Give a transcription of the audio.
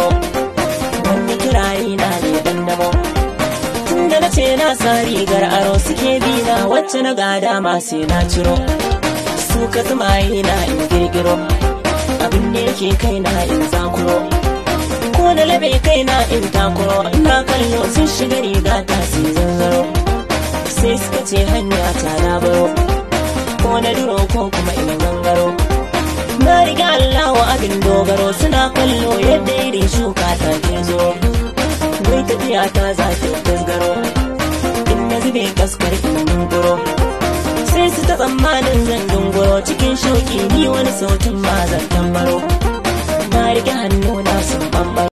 damo wanda kirari na ne dandamo tunda na ce na sa rigar aro suke bina wacce na gada ma sai na ciro su ka zumaye na in girgiro abin da yake kai na in zakuro ko na labe kai na in takuro ina kallo sun shiga riga ta sai zanzaro sai suka ce hanya ta na baro ko na duro ko kuma ina gangaro na riga Allah wa abin dogaro suna kallo yadda irin shuka ta ke zo wai tafiya ta za ta tasgaro in na zube kaskar in dunguro sai su ta tsammanin zan dunguro cikin shauki ni wani sautin ma zan